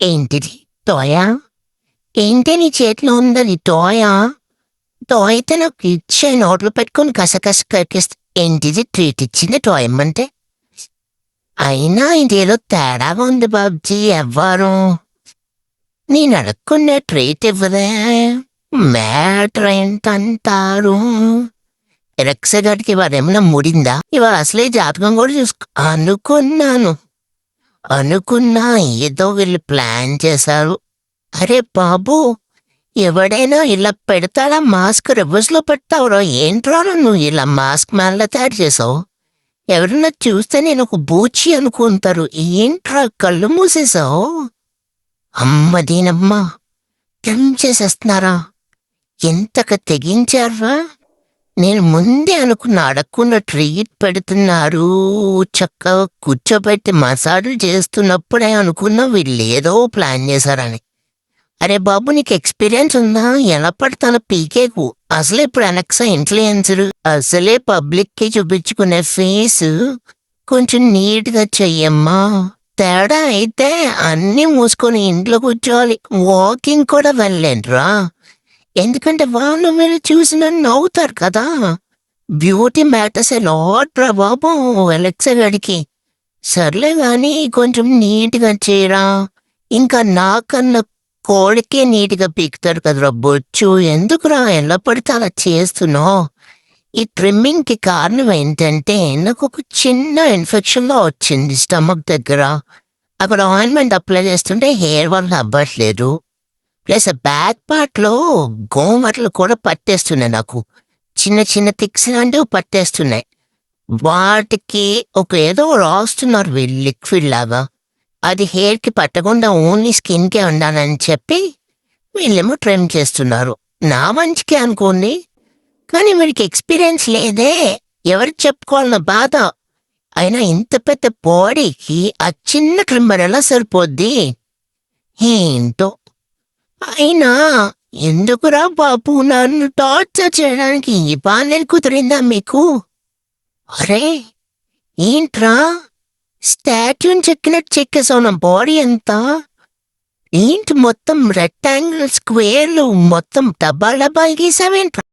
ఏంటిది? టాయా? ఏంటి నీ చేతిలో ఉందది టాయా? టాయ్ అయితే నాకు ఇచ్చేయి, నోట్లో పెట్టుకొని కసకస కరికిస్తా. ఏంటిది ట్రీట్ ఇచ్చింది టాయ్ ఇమ్మంటే? అయినా ఇదేదో తేడాగా ఉంది బాబ్జీ. ఎవ్వరు నేను అడగకుండా ట్రీట్ ఇవ్వదే? మ్యాటర్ ఏంటంటారు? ఎరక్సగాడికి ఇవాళ ఏమైనా ముడిందా? ఇవాళ అసలే జాతకం కూడా అనుకున్నా ఏదో వీళ్ళు ప్లాన్ చేశారు. అరే బాబు, ఎవడైనా ఇలా పెడతాడా? మాస్క్ రివర్స్లో పెడతావురా? ఏంట్రా నువ్వు ఇలా మాస్క్ మేళ తయారు చేసావు? ఎవరన్నా చూస్తే నేను ఒక బూచి అనుకుంటారు. ఏంట్రా కళ్ళు మూసేసావు? అమ్మ దీనమ్మా, చేసేస్తున్నారా? ఎంతగా తెగించారా? నేను ముందే అనుకున్నా అడగకుండా ట్రీట్ పెడుతున్నారు, చక్కగా కూర్చోబెట్టి మసాజులు చేస్తున్నప్పుడే అనుకున్నా వీళ్ళేదో ప్లాన్ చేశారని. అరే బాబు, నీకు ఎక్స్పీరియన్స్ ఉందా? ఎలా పడతానో పీకేకు. అసలే ఇప్పుడు అనక్సా ఇన్ఫ్లుయెన్సర్, అసలే పబ్లిక్కి చూపించుకునే ఫేస్ కొంచెం నీట్గా చెయ్యమ్మా. తేడా అయితే అన్నీ మూసుకొని ఇంట్లో కూర్చోవాలి. వాకింగ్ కూడా వెళ్ళలేనురా, ఎందుకంటే వాళ్ళు వీళ్ళు చూసి నన్ను నవ్వుతారు కదా. బ్యూటీ మ్యాటర్స్ ఏ లాట్ రా బాబు ఎలక్సా గడికి. సర్లే గాని కొంచెం నీట్గా చేయరా. ఇంకా నాకన్నా కోడికే నీట్గా పీకుతారు కదరా బొచ్చు. ఎందుకురా ఎలా పడితే అలా చేస్తున్నావు? ఈ ట్రిమ్మింగ్కి కారణం ఏంటంటే నాకు ఒక చిన్న ఇన్ఫెక్షన్లో వచ్చింది స్టమక్ దగ్గర. అక్కడ ఆయింట్మెంట్ అప్లై చేస్తుంటే హెయిర్ వల్ల అవ్వట్లేదు. ప్లస్ బ్యాక్ పార్ట్లో గోమటలు కూడా పట్టేస్తున్నాయి నాకు. చిన్న చిన్న టిక్స్ లాంటివి పట్టేస్తున్నాయి. వాటికి ఒక ఏదో రాస్తున్నారు వీళ్ళు లిక్విడ్ లాగా. అది హెయిర్కి పట్టకుండా ఓన్లీ స్కిన్కే ఉండాలని చెప్పి వీళ్ళేమో ట్రిమ్ చేస్తున్నారు. నా మంచికే అనుకోండి, కానీ వీడికి ఎక్స్పీరియన్స్ లేదే. ఎవరికి చెప్పుకోవాలన్న బాధ. అయినా ఇంత పెద్ద బాడీకి ఆ చిన్న ట్రిమ్మర్ ఎలా సరిపోద్ది? ఏంటో. అయినా ఎందుకురా బాబు నన్ను టార్చర్ చేయడానికి ఈ బాధ్యత కుదిరిందా మీకు? అరే ఏంట్రా, స్టాట్యూని చెక్కినట్టు చెక్కేసావు నా బాడీ అంతా. ఏంటి మొత్తం రెక్టాంగిల్ స్క్వేర్లు మొత్తం డబ్బా డబ్బా గీసావేంట్రా?